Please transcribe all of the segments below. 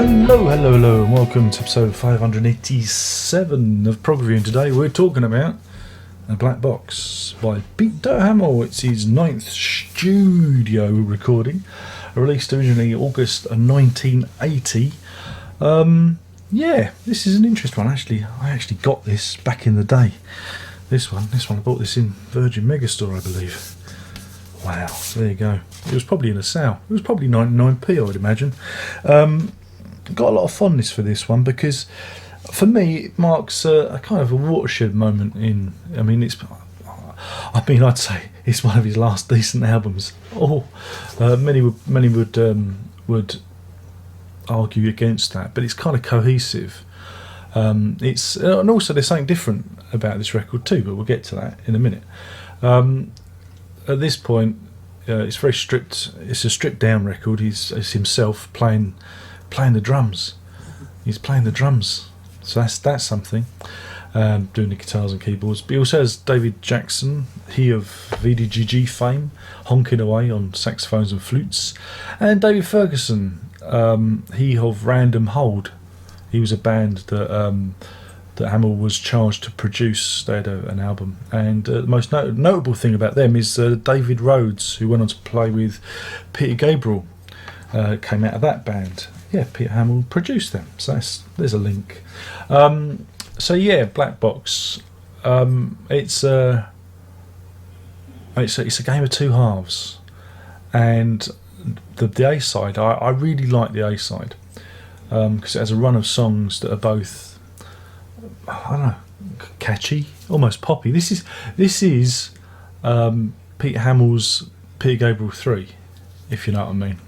Hello, and welcome to episode 587 of Prog Review. And today we're talking about A Black Box by Peter Hammill. It's his 9th studio recording, released originally August 1980. This is an interesting one. I actually got this back in the day. This one, I bought this in Virgin Megastore, I believe. Wow, there you go. It was probably in a sale. It was probably 99p, I would imagine. Got a lot of fondness for this one because, for me, it marks a kind of a watershed moment in. I'd say it's one of his last decent albums. Many would argue against that, but it's kind of cohesive. And also there's something different about this record too, but we'll get to that in a minute. At this point, it's very stripped. It's a stripped down record. It's himself playing the drums. He's playing the drums, so that's something. Doing the guitars and keyboards. But he also has David Jackson, he of VDGG fame, honking away on saxophones and flutes, and David Ferguson, he of Random Hold. He was a band that Hammill was charged to produce. They had an album, and the most notable thing about them is David Rhodes, who went on to play with Peter Gabriel, came out of that band. Yeah, Peter Hammill produced them, so there's a link. Black Box. It's a game of two halves, and the A side. I really like the A side because it has a run of songs that are both, I don't know, catchy, almost poppy. This is Peter Hamill's Peter Gabriel 3, if you know what I mean.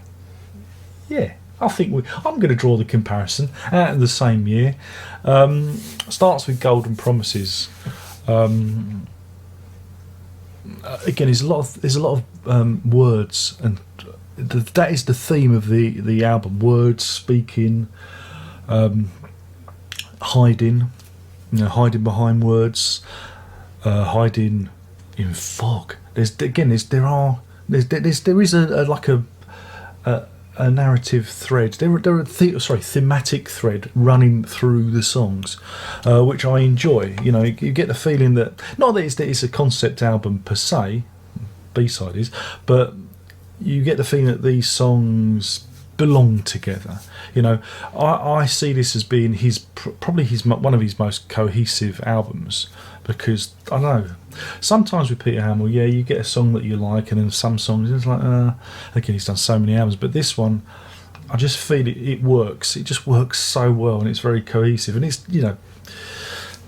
Yeah. I think I'm going to draw the comparison out of the same year. Starts with Golden Promises. Again, there's a lot of words, and that is the theme of the album. Words, speaking, hiding, hiding behind words, hiding in fog. There is a narrative thread. There are thematic thread running through the songs, which I enjoy. You get the feeling that not that it's a concept album per se, B-side is, but you get the feeling that these songs belong together. I see this as being probably one of his most cohesive albums, because I don't know. Sometimes with Peter Hammill, you get a song that you like, and then some songs it's like, again, he's done so many albums, but this one, I just feel it works. It just works so well, and it's very cohesive, and it's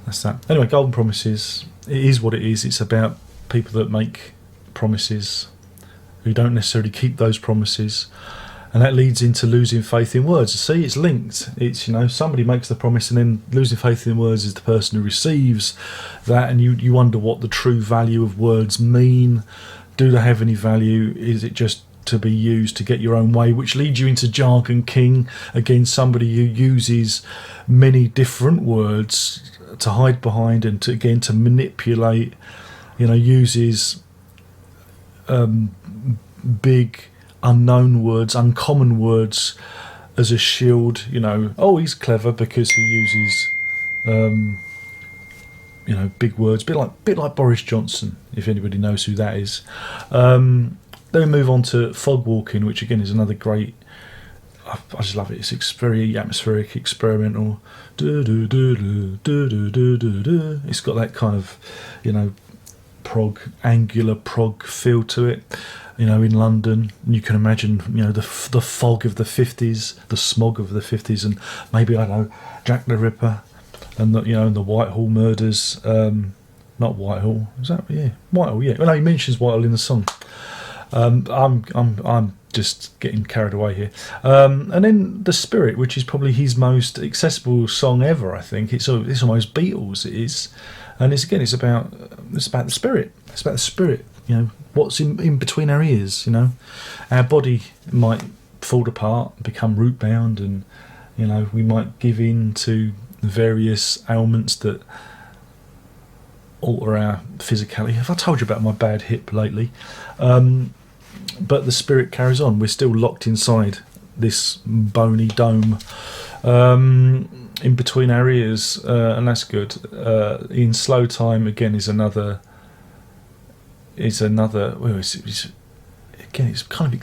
that's that. Anyway, Golden Promises. It is what it is. It's about people that make promises who don't necessarily keep those promises. And that leads into losing faith in words. See, it's linked. It's, somebody makes the promise, and then losing faith in words is the person who receives that, and you wonder what the true value of words mean. Do they have any value? Is it just to be used to get your own way, which leads you into Jargon King, again, somebody who uses many different words to hide behind and to manipulate, uses big unknown words, uncommon words as a shield. He's clever because he uses big words, bit like Boris Johnson, if anybody knows who that is. Then we move on to Fog Walking, which again is another great, I just love it. It's very atmospheric, experimental. It's got that kind of angular prog feel to it. In London, you can imagine, the fog of the 50s, the smog of the 50s, and maybe, I don't know, Jack the Ripper, and the Whitehall murders. Not Whitehall, is that? Yeah, Whitehall. Yeah. Well, no, he mentions Whitehall in the song. I'm just getting carried away here. And then The Spirit, which is probably his most accessible song ever. I think it's almost Beatles. It is, and it's about the spirit. It's about the spirit. What's in between our ears. Our body might fall apart, become root bound, and we might give in to various ailments that alter our physicality. Have I told you about my bad hip lately? But the spirit carries on. We're still locked inside this bony dome in between our ears, and that's good. In slow time again is another. Well, again, it's kind of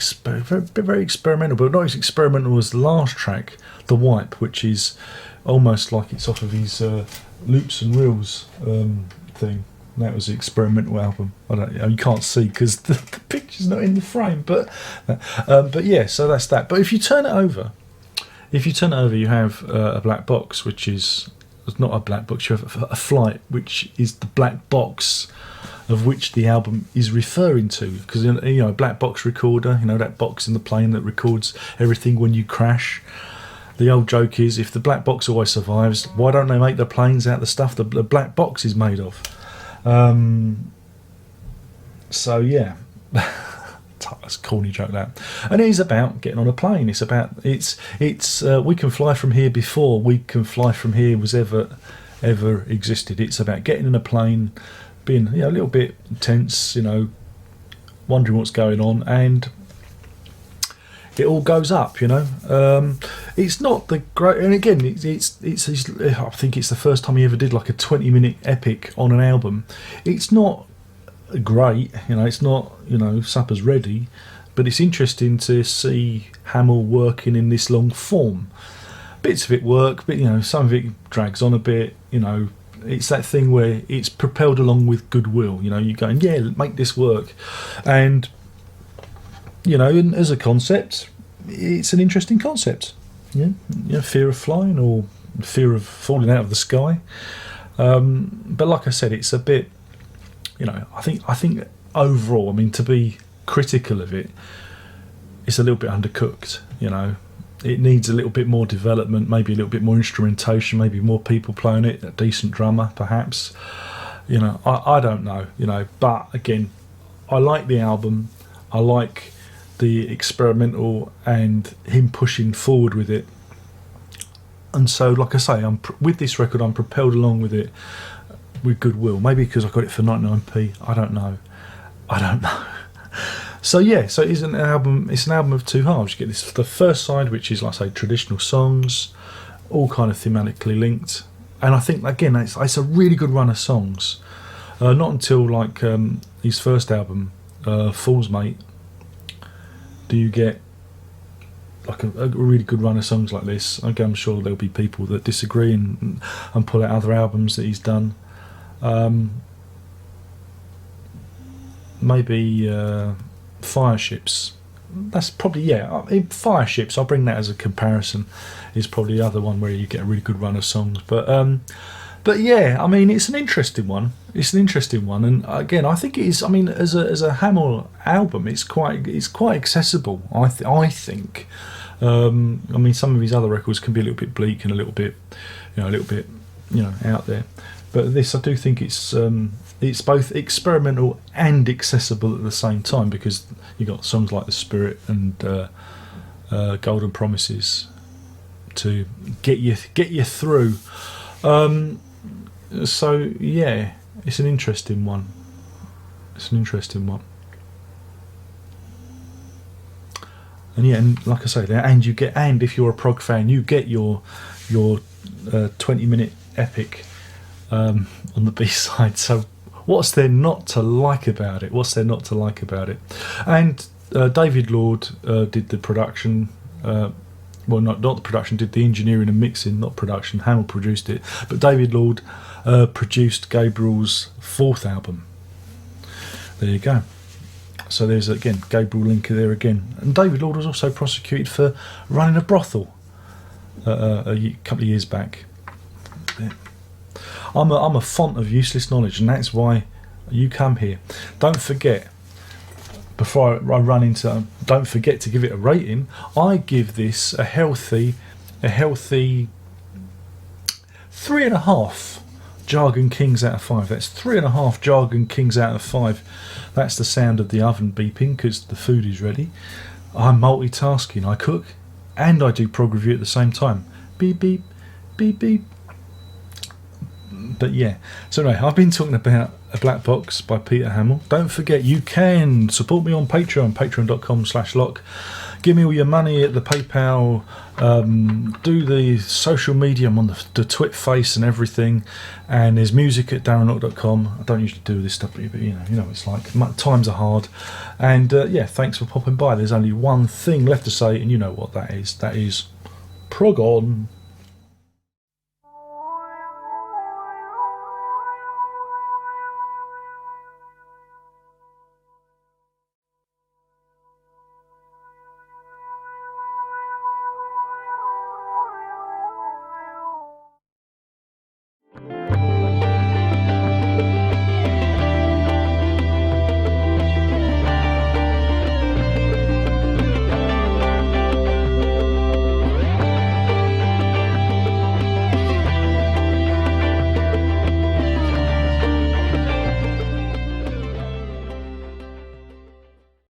very experimental, but not as experimental as the last track, The Wipe, which is almost like it's off of his Loops and Reels thing. That was the experimental album. You can't see because the picture's not in the frame, but yeah. So that's that. But if you turn it over, you have a black box, which is not a black box. You have a flight, which is the black box of which the album is referring to, because a black box recorder, that box in the plane that records everything when you crash. The old joke is, if the black box always survives, why don't they make the planes out of the stuff the black box is made of? So yeah, that's a corny joke, that. And it is about getting on a plane. It's we can fly from here before we can fly from here was ever existed. It's about getting in a plane, being a little bit tense, wondering what's going on, and it all goes up. It's not the great, and again, it's I think it's the first time he ever did like a 20-minute epic on an album. It's not great, it's not supper's ready, but it's interesting to see Hammill working in this long form. Bits of it work, but some of it drags on a bit. It's that thing where it's propelled along with goodwill. You're going, yeah, make this work. And, and as a concept, it's an interesting concept. Yeah, fear of flying or fear of falling out of the sky. But like I said, it's a bit, I think overall, to be critical of it, it's a little bit undercooked, It needs a little bit more development, maybe a little bit more instrumentation, maybe more people playing it, a decent drummer, perhaps. I don't know, But again, I like the album. I like the experimental and him pushing forward with it. And so, like I say, with this record, I'm propelled along with it with goodwill. Maybe because I got it for 99p. I don't know. So yeah, so it's an album. It's an album of two halves. You get the first side, which is, like I say, traditional songs, all kind of thematically linked. And I think again, it's a really good run of songs. Not until like his first album, Fool's Mate, do you get like a really good run of songs like this. Okay, I'm sure there'll be people that disagree and pull out other albums that he's done. Maybe. Fireships, that's probably Fireships, I'll bring that as a comparison, is probably the other one where you get a really good run of songs. But yeah, it's an interesting one. And again, I think it is. As a Hammill album, it's quite accessible. I think. Some of his other records can be a little bit bleak and a little bit out there. But this, I do think it's both experimental and accessible at the same time, because you got songs like The Spirit and Golden Promises to get you through. So yeah, it's an interesting one. And yeah, and like I say, and if you're a prog fan, you get your 20-minute epic on the B-side. So what's there not to like about it? And David Lord did the production. Not the production, did the engineering and mixing, not production. Hammill produced it. But David Lord produced Gabriel's fourth album. There you go. So there's, again, Gabriel Linker there again. And David Lord was also prosecuted for running a brothel a couple of years back. Yeah. I'm a font of useless knowledge, and that's why you come here. Don't forget, before I run into, don't forget to give it a rating. I give this a healthy 3.5 Jargon Kings out of 5. That's 3.5 Jargon Kings out of 5. That's the sound of the oven beeping because the food is ready. I'm multitasking. I cook and I do prog review at the same time. Beep beep, beep beep. But yeah, so anyway, I've been talking about A Black Box by Peter Hammill. Don't forget, you can support me on Patreon, patreon.com/lock. give me all your money at the PayPal, do the social media. I'm on the Twit face and everything, and there's music at darrenlock.com. I don't usually do this stuff, but you know it's like times are hard, and yeah, thanks for popping by. There's only one thing left to say, and you know what that is. That is prog on.